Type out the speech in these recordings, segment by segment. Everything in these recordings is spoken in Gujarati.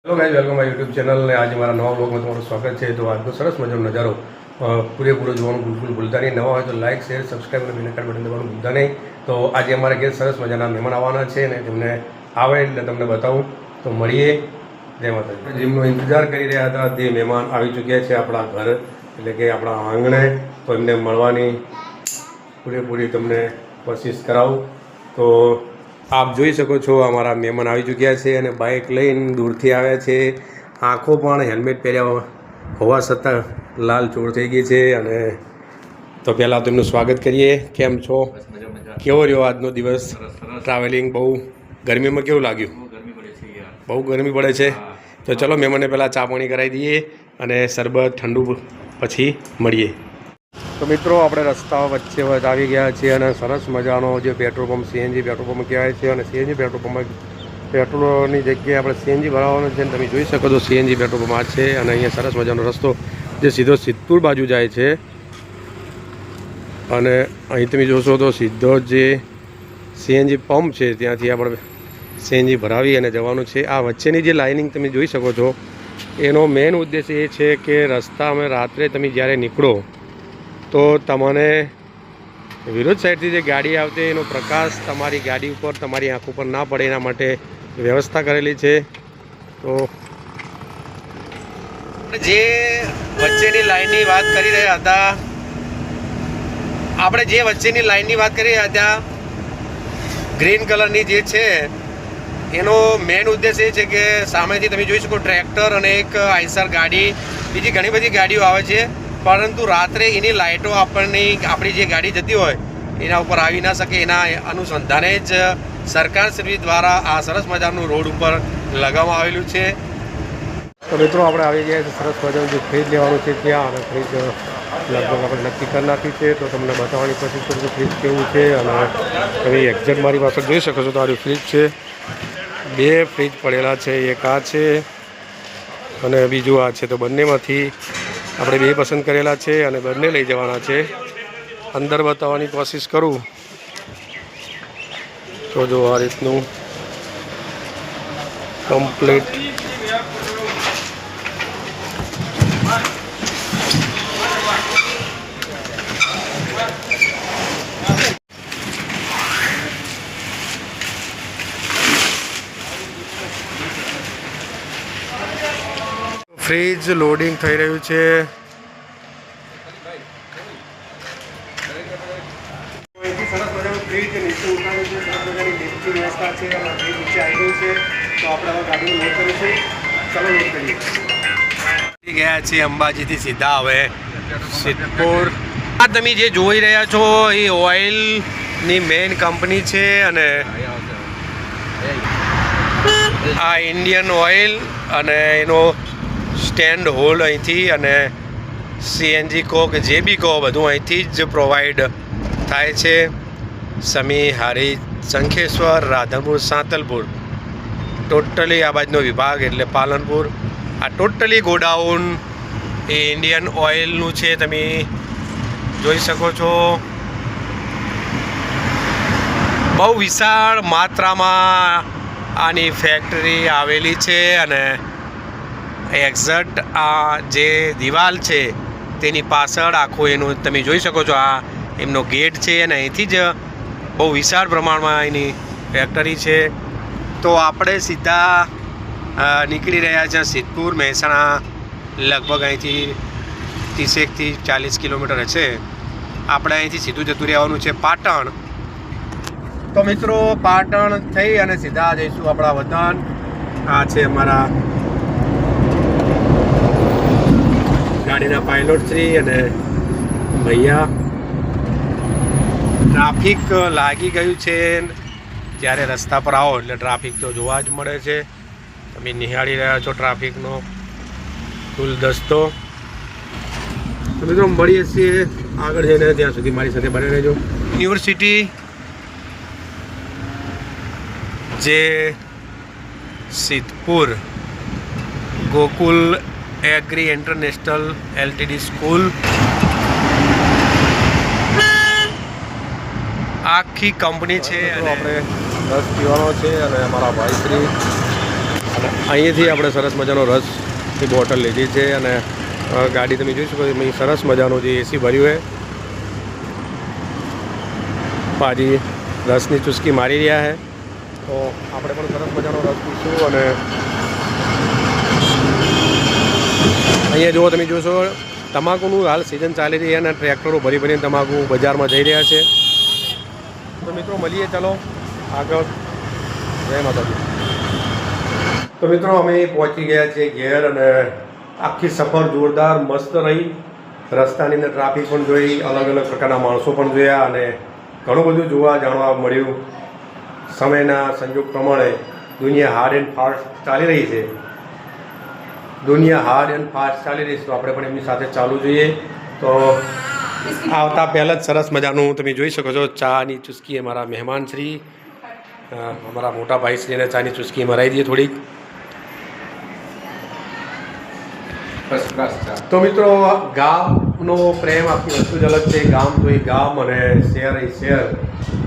Hello guys, welcome my YouTube channel ને આજે મારા નવા બ્લોગમાં તમારું સ્વાગત છે. તો આજનો સરસ મજાનો નજારો પૂરેપૂરો જોવાનું બિલકુલ ભૂલતા નહીં. નવા હોય તો લાઇક, શેર, સબસ્ક્રાઈબ અને બેલ બટન દબાવવાનું ભૂલતા નહીં. તો આજે અમારા ઘેર સરસ મજાના મહેમાન આવવાના છે ને તેમને આવે એટલે તમને બતાવું. તો મળીએ. જય માતાજી. જેમનો ઇંતજાર કરી રહ્યા હતા તે મહેમાન આવી ચૂક્યા છે આપણા ઘર એટલે કે આપણા આંગણે. તો એમને મળવાની પૂરેપૂરી તમને કોશિશ કરાવું. તો આપ જોઈ શકો છો અમારા મહેમાન આવી ચૂક્યા છે અને બાઇક લઈને દૂરથી આવ્યા છે. આંખો પણ હેલ્મેટ પહેર્યા હોવા છતાં લાલ ચોળ થઈ ગઈ છે. અને તો પહેલાં તેમનું સ્વાગત કરીએ. કેમ છો? કેવો રહ્યો આજનો દિવસ? ટ્રાવેલિંગ બહુ ગરમીમાં કેવું લાગ્યું? બહુ ગરમી પડે છે. તો ચલો મહેમાનને પહેલાં ચા પાણી કરાવી દઈએ અને શરબત ઠંડુ પછી મળીએ. તો મિત્રો આપણે રસ્તા વચ્ચે આવી ગયા છીએ અને સરસ મજાનો જે petrol pump CNG petrol pump કહેવાય છે અને સીએનજી પેટ્રોલ પંપ પેટ્રોલની જગ્યાએ આપણે સીએનજી ભરાવવાનું છે. તમે જોઈ શકો તો સીએનજી પેટ્રોલ પંપ આ છે અને અહીંયા સરસ મજાનો રસ્તો જે સીધો સિદ્ધપુર બાજુ જાય છે અને અહીં તમે જોશો તો સીધો જે સીએનજી પંપ છે ત્યાંથી આપણે સીએનજી ભરાવી અને જવાનું છે. આ વચ્ચેની જે લાઇનિંગ તમે જોઈ શકો છો એનો મેઇન ઉદ્દેશ એ છે કે રસ્તામાં રાત્રે તમે જ્યારે નીકળો તો તમને વિરોધ સાઈડથી જે ગાડી આવતી એનો પ્રકાશ તમારી ગાડી ઉપર તમારી આંખ ઉપર ના પડે એના માટે વ્યવસ્થા કરેલી છે. તો જે વચ્ચેની લાઈનની વાત કરી રહ્યા હતા ગ્રીન કલરની જે છે એનો મેઇન ઉદ્દેશ એ છે કે સામેથી તમે જોઈ શકો ટ્રેક્ટર અને એક આઈસર ગાડી બીજી ઘણી બધી ગાડીઓ આવે છે, પરંતુ રાત્રે એની લાઇટો આપણી જે ગાડી જતી હોય એના ઉપર આવી ના શકે. એના અનુસંધાને જ સરકારશ્રી દ્વારા આ સરસ મજાનું રોડ ઉપર લગાવવામાં આવેલું છે. તો મિત્રો આપણે આવી ગયા છીએ સરસ મજાનું જે ફ્રીજ લેવાનું છે ત્યાં અને ફ્રીજ લગભગ આપણે નક્કી કરી નાખ્યું છે. તો તમને બતાવવાની કોશિશ કરું છું ફ્રીજ કેવું છે. અને તમે એક્ઝેક્ટ મારી પાસે જોઈ શકો છો તો આ ફ્રીજ છે. બે ફ્રીજ પડેલા છે, એક આ છે અને બીજું આ છે. તો બંનેમાંથી આપણે બે પસંદ કરેલા છે અને બંને લઈ જવાના છે. અંદર બતાવવાની કોશિશ કરું તો જો આ રીતનું કમ્પ્લીટ ફ્રીજ લોડિંગ થઈ રહ્યું છે. ફ્રીજ નીચે ઉતાર્યું છે, સરસ મજાની લિફ્ટની વ્યવસ્થા છે અને ફ્રીજ નીચે આવી ગયું છે. તો આપણે હવે ગાડીને લોડ કરીશું. ચાલો લોડ કરીએ. ગયા છીએ અંબાજીથી સીધા હવે સિદ્ધપુર. આ તમે જે જોઈ રહ્યા છો એ ઓઇલની મેઇન કંપની છે અને આ ઇન્ડિયન ઓઇલ અને એનો સ્ટેન્ડ હોલ્ડ અહીંથી અને સીએનજી કહો કે જે બી કહો બધું અહીંથી જ પ્રોવાઈડ થાય છે. સમી, હારી, શંખેશ્વર, રાધનપુર, સાંતલપુર ટોટલી આ બાજુનો વિભાગ એટલે પાલનપુર. આ ટોટલી ગોડાઉન એ ઇન્ડિયન ઓઇલનું છે. તમે જોઈ શકો છો બહુ વિશાળ માત્રામાં આની ફેક્ટરી આવેલી છે અને એક્ઝેક્ટ આ જે દિવાલ છે તેની પાછળ આખું એનું તમે જોઈ શકો છો આ એમનો ગેટ છે અને અહીંથી જ બહુ વિશાળ પ્રમાણમાં એની ફેક્ટરી છે. તો આપણે સીધા નીકળી રહ્યા છીએ સિદ્ધપુર. મહેસાણા લગભગ અહીંથી 30 થી 40 કિલોમીટર હશે. આપણે અહીંથી સીધું જતું રહેવાનું છે પાટણ. તો મિત્રો પાટણ થઈ અને સીધા જઈશું આપણા વતન. આ છે અમારા ગાડીના પાયલોટ શ્રી અને ભૈયા. ટ્રાફિક લાગી ગયું છે. જ્યારે રસ્તા પર આવો એટલે ટ્રાફિક તો જોવા જ મળે છે. તમે નિહાળી રહ્યા છો ટ્રાફિકનો ફૂલ દસ્તો. તો મિત્રો મળીએ છીએ આગળ જઈને. ત્યાં સુધી મારી સાથે બને રહેજો. યુનિવર્સિટી જે Sidhpur Gokul Agri International LTD school આખી કંપની છે. આપણે રસ પીવાનો છે અને અમારા ભાઈશ્રી અને અહીંયાથી આપણે સરસ મજાનો રસની બોટલ લીધી છે અને ગાડી તમે જોઈ શકો છો અહીં સરસ મજાનું જે એસી ભર્યું છે. પાજી રસની ચુસ્કી મારી રહ્યા છે તો આપણે પણ સરસ મજાનો રસ પીશું. અને અહીંયા જુઓ તમે જોશો તમાકુનું હાલ સિઝન ચાલી રહી છે અને ટ્રેક્ટરો ભરી ભરીને તમાકુ બજારમાં જઈ રહ્યા છે. તો મિત્રો મળીએ ચાલો આગળ. જય માતાજી. તો મિત્રો અમે પહોંચી ગયા છીએ ઘેર અને આખી સફર જોરદાર મસ્ત રહી. રસ્તાની અંદર ટ્રાફિક પણ જોઈ, અલગ અલગ પ્રકારના માણસો પણ જોયા અને ઘણું બધું જોવા જાણવા મળ્યું. સમયના સંજોગ પ્રમાણે દુનિયા હાર્ડ એન્ડ ફાસ્ટ ચાલી રહી છે. તો આપણે પણ એમની સાથે ચાલવું જોઈએ. તો આવતા પહેલાં જ સરસ મજાનું તમે જોઈ શકો છો ચાની ચુસ્કી અમારા મહેમાન શ્રી અમારા મોટા ભાઈ શ્રીને ચાની ચુસ્કી મરાવી દઈએ થોડીક. તો મિત્રો ગામનો પ્રેમ આખી વસ્તુ જ અલગ છે. ગામ તો એ ગામ અને શહેર એ શહેર.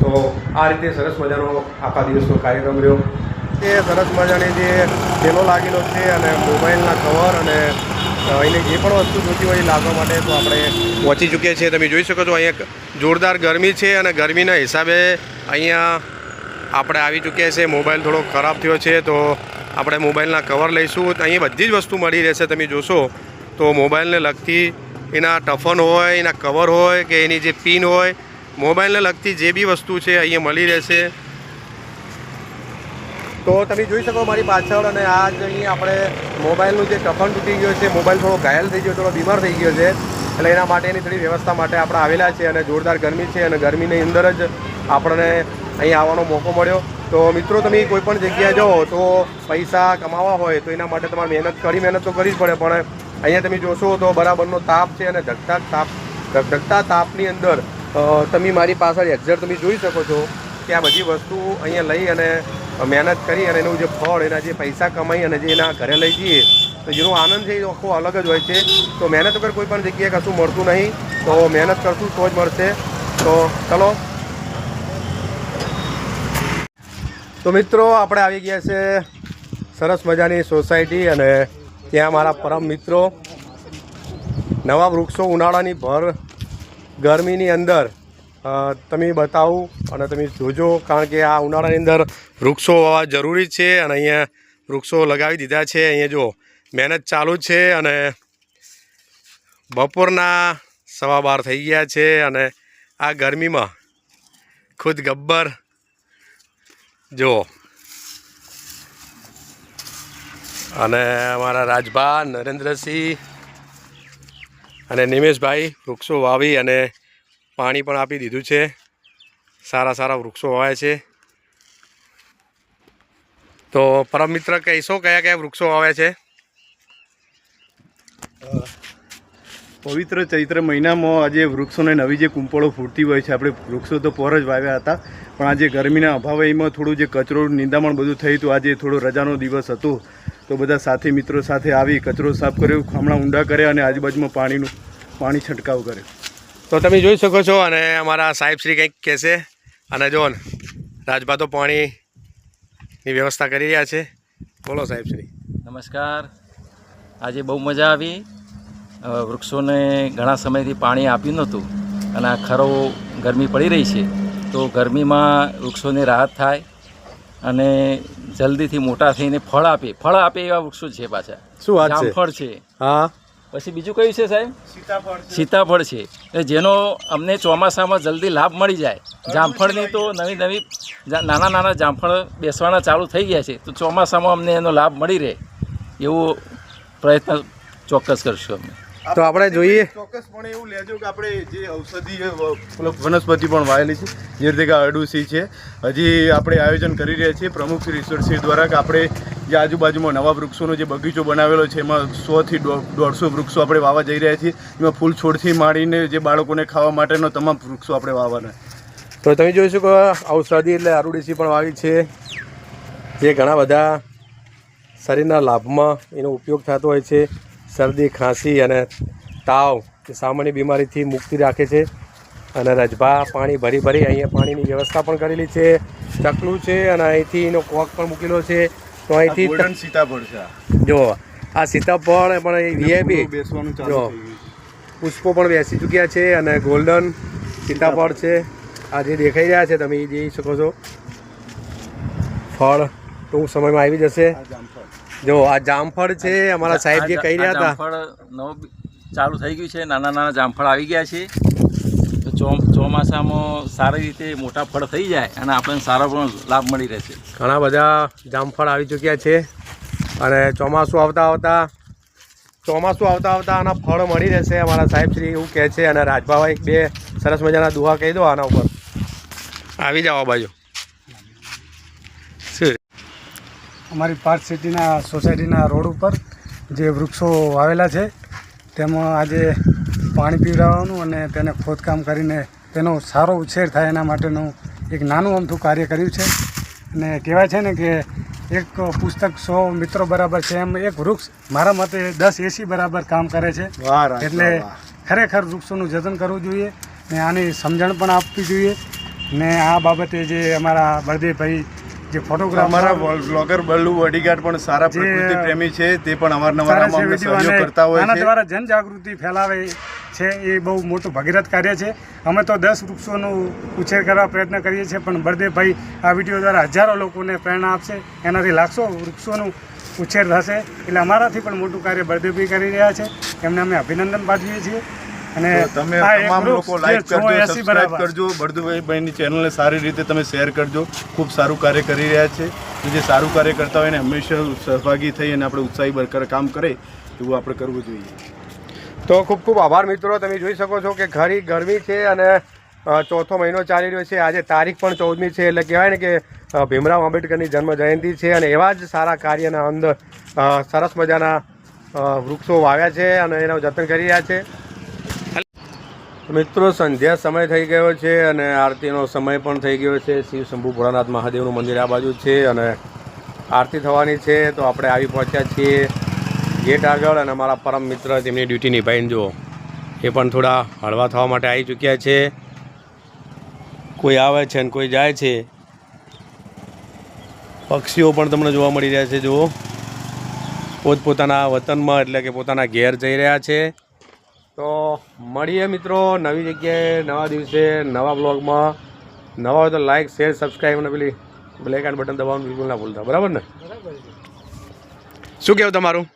તો આ રીતે સરસ મજાનો આખા દિવસનો કાર્યક્રમ રહ્યો. એ સરસ મજાની જે તેલો લાગેલો છે અને મોબાઈલના કવર અને એને જે પણ વસ્તુ જોઈતી હોય એ લાવવા માટે તો આપણે પહોંચી ચૂક્યા છીએ. તમે જોઈ શકો છો અહીંયા જોરદાર ગરમી છે અને ગરમીના હિસાબે અહીંયા આપણે આવી ચૂક્યા છે. મોબાઈલ થોડો ખરાબ થયો છે તો આપણે મોબાઈલના કવર લઈશું. અહીં બધી જ વસ્તુ મળી રહેશે. તમે જોશો તો મોબાઈલને લગતી એના ટફન હોય, એના કવર હોય કે એની જે પિન હોય, મોબાઈલને લગતી જે બી વસ્તુ છે અહીંયા મળી રહેશે. તો તમે જોઈ શકો મારી પાછળ અને આજ અહીં આપણે મોબાઈલનું જે ટફન તૂટી ગયો છે, મોબાઈલ થોડો ઘાયલ થઈ ગયો, થોડો બીમાર થઈ ગયો છે એટલે એના માટેની થોડી વ્યવસ્થા માટે આપણે આવેલા છે. અને જોરદાર ગરમી છે અને ગરમીની અંદર જ આપણને અહીં આવવાનો મોકો મળ્યો. તો મિત્રો તમે કોઈ પણ જગ્યાએ જાઓ તો પૈસા કમાવા હોય તો એના માટે તમારે મહેનત તો કરવી જ પડે. પણ અહીંયા તમે જોશો તો બરાબરનો તાપ છે અને ધગધગતા તાપની અંદર તમે મારી પાછળ એક્ઝેક્ટ તમે જોઈ શકો છો કે આ બધી વસ્તુ અહીંયા લઈ અને મહેનત કરી અને એનું જે ફળ, એના જે પૈસા કમાઈ અને જે એના ઘરે લઈ જઈએ તો જેનો આનંદ છે એ આખો અલગ જ હોય છે. તો મહેનત વગર કોઈ પણ જગ્યાએ કશું મળતું નહીં. તો મહેનત કરશું તો જ મળશે. તો ચલો. તો મિત્રો આપણે આવી ગયા છે સરસ મજાની સોસાયટી અને ત્યાં મારા પરમ મિત્રો નવા વૃક્ષો ઉનાળાની ભર ગરમીની અંદર તમે બતાવું અને તમે જોજો. કારણ કે આ ઉનાળાની અંદર વૃક્ષો વાવવા જરૂરી છે અને અહીંયા વૃક્ષો લગાવી દીધા છે. અહીંયા જો મહેનત ચાલુ છે અને બપોરના 12:15 થઈ ગયા છે અને આ ગરમીમાં ખુદ ગબ્બર જો અને અમારા રાજભા નરેન્દ્રસિંહ અને નિમેશભાઈ વૃક્ષો વાવી અને પાણી પણ આપી દીધું છે. સારા વૃક્ષો વાવ્યા છે. તો પરમ મિત્ર કહીશો કયા વૃક્ષો વાવ્યા છે? પવિત્ર ચૈત્ર મહિનામાં આજે વૃક્ષોને નવી જે કુંપળો ફૂટતી હોય છે. આપણે વૃક્ષો તો પર જ વાવ્યા હતા પણ આજે ગરમીના અભાવે એમાં થોડું જે કચરો નિંદામણ બધું થયું હતું. આજે થોડો રજાનો દિવસ હતો તો બધા સાથી મિત્રો સાથે આવી કચરો સાફ કર્યો, ખામણા ઊંડા કર્યા અને આજુબાજુમાં પાણી છંટકાવ કર્યો. તો તમે જોઈ શકો છો અને અમારા સાહેબશ્રી કંઈક કહેશે. અને જો રાજભા તો પાણીની વ્યવસ્થા કરી રહ્યા છે. બોલો સાહેબશ્રી. નમસ્કાર. આજે બહુ મજા આવી. વૃક્ષોને ઘણા સમયથી પાણી આપ્યું નહોતું અને આ ખરો ગરમી પડી રહી છે તો ગરમીમાં વૃક્ષોને રાહત થાય અને જલ્દીથી મોટા થઈને ફળ આપે એવા વૃક્ષો છે. પાછા શું વાત છે? જામફળ છે. હા. પછી બીજું કયું છે સાહેબ? સીતાફળ છે. જેનો અમને ચોમાસામાં જલ્દી લાભ મળી જાય. જામફળની તો નવી નાના જામફળ બેસવાના ચાલુ થઈ ગયા છે તો ચોમાસામાં અમને એનો લાભ મળી રહે એવો પ્રયત્ન ચોક્કસ કરશું અમે. તો આપણે જોઈએ ચોક્કસપણે એવું લેજો કે આપણે જે ઔષધીય વનસ્પતિ પણ વાવેલી છે જે રીતે કે અરડુસી છે. હજી આપણે આયોજન કરી રહ્યા છીએ પ્રમુખ શ્રી ઈશ્વરસિંહ દ્વારા કે આપણે જે આજુબાજુમાં નવા વૃક્ષોનો જે બગીચો બનાવેલો છે એમાં 100 થી 150 વૃક્ષો આપણે વાવવા જઈ રહ્યા છીએ. એમાં ફૂલ છોડથી માંડીને જે બાળકોને ખાવા માટેનો તમામ વૃક્ષો આપણે વાવવાના. તો તમે જોઈ શકો ઔષધિ એટલે અરડુસી પણ વાવી છે જે ઘણા બધા શરીરના લાભમાં એનો ઉપયોગ થતો હોય છે. શરદી, ખાંસી અને તાવ એ સામાન્ય બીમારીથી મુક્તિ રાખે છે. અને રજભા પાણી ભરી અહીંયા પાણીની વ્યવસ્થા પણ કરેલી છે. ચકલું છે અને અહીંથી એનો કોક પણ મૂકેલો છે. તો અહીંથી ગોલ્ડન સીતાફળ છે આ. જો આ સીતાફળ પણ વીઆઈપી ફૂલો બેસવાનું ચાલુ જો. થઈ ગયું. પુષ્પો પણ બેસી ચૂક્યા છે અને ગોલ્ડન સીતાફળ છે. આ જે દેખાઈ રહ્યા છે તમે એ જોઈ શકો છો. ફળ ટૂંક સમયમાં આવી જશે. આ જામફળ. જો આ જામફળ છે. અમારા સાહેબ જે કહી રહ્યા હતા જામફળ નવું ચાલુ થઈ ગયું છે, નાના નાના જામફળ આવી ગયા છે. તો ચોમાસામાં સારી રીતે મોટા ફળ થઈ જાય અને આપણને સારો પણ લાભ મળી રહેશે. ઘણા બધા જામફળ આવી ચૂક્યા છે અને ચોમાસું આવતા આવતા આના ફળ મળી રહેશે. અમારા સાહેબ શ્રી એવું કહે છે. અને રાજભાઈ એક બે સરસ મજાના દુહા કહી દો આના ઉપર. આવી જાઓ આ બાજુ. શું અમારી પાર્ક સિટીના સોસાયટીના રોડ ઉપર જે વૃક્ષો વાવેલા છે તેમાં આજે પાણી પીવડાવવાનું અને તેને ખોદકામ કરીને તેનો સારો ઉછેર થાય એના માટેનું એક નાનું અમથું કાર્ય કર્યું છે. અને કહેવાય છે ને કે એક પુસ્તક 100 મિત્રો બરાબર છે, એમ એક વૃક્ષ મારા મતે 10 એસી બરાબર કામ કરે છે. વાહ રાજ, એટલે વાહ. ખરેખર વૃક્ષોનું જતન કરવું જોઈએ ને આની સમજણ પણ આપવી જોઈએ. ને આ બાબતે જે અમારા બળદેવભાઈ જે ફોટોગ્રાફર અમારા બ્લોગર બલ્લુ બોડીગાર્ડ પણ સારા જે પ્રકૃતિ પ્રેમી છે. તે પણ અવારનવાર સારા આમાં છે અમને વિડીયો સહયોગ અને કરતા હોય આના છે. દ્વારા જનજાગૃતિ ફેલાવે છે. એ બહુ મોટું ભગીરથ કાર્ય છે. અમે તો 10 વૃક્ષોનું ઉછેર કરવા પ્રયત્ન કરીએ છીએ, પણ બળદેવભાઈ આ વિડીયો દ્વારા હજારો લોકોને પ્રેરણા આપશે. એનાથી લાખો વૃક્ષોનું ઉછેર થશે. એટલે અમારાથી પણ મોટું કાર્ય બળદેવભાઈ કરી રહ્યા છે. એમને અમે અભિનંદન પાઠવીએ છીએ. અને તો તમે આ એક તમામ વૃક્ષ લોકો જે લાઈક કરજો, 180 સબસ્ક્રાઇબ બરાબર. કરજો. બળદુભાઈની ચેનલને સારી રીતે તમે શેર કરજો. ખૂબ સારું કાર્ય કરી રહ્યા છે. તો જે સારું કાર્ય કરતા હોય એને હંમેશા સહભાગી થઈ અને આપણે ઉત્સાહી બરકરાર કામ કરે એવું આપણે કરવું જોઈએ. તો ખૂબ ખૂબ આભાર મિત્રો. તમે જોઈ શકો છો કે ઘણી ગરમી છે અને ચોથો મહિનો ચાલી રહ્યો છે. આજે તારીખ પણ 14મી છે. એટલે કહેવાય ને કે ભીમરાવ આંબેડકરની જન્મ જયંતિ છે અને એવા જ સારા કાર્યના અંદર સરસ મજાના વૃક્ષો વાવ્યા છે અને એનું જતન કરી રહ્યા છે. મિત્રો સંધ્યા સમય થઈ ગયો છે અને આરતીનો સમય પણ થઈ ગયો છે. શિવ શંભુ ભોળાનાથ મહાદેવનું મંદિર આ બાજુ છે અને આરતી થવાની છે. તો આપણે આવી પહોંચ્યા છીએ ગેટ આગળ અને અમારા પરમ મિત્ર તેમની ડ્યુટી નિભાઈને જુઓ એ પણ થોડા હળવા થવા માટે આવી ચૂક્યા છે. કોઈ આવે છે અને કોઈ જાય છે. પક્ષીઓ પણ તમને જોવા મળી રહ્યા છે. જુઓ પોતપોતાના વતનમાં એટલે કે પોતાના ઘેર જઈ રહ્યા છે. તો મળીએ મિત્રો નવી જગ્યાએ, નવા દિવસે, નવા બ્લોગમાં. નવા હોય તો લાઈક શેર સબસ્ક્રાઈબ અને પેલી બ્લેક આઇકન બટન દબાવવાનું બિલકુલ ના ભૂલતા. બરાબર ને? શું કહેવું તમારું?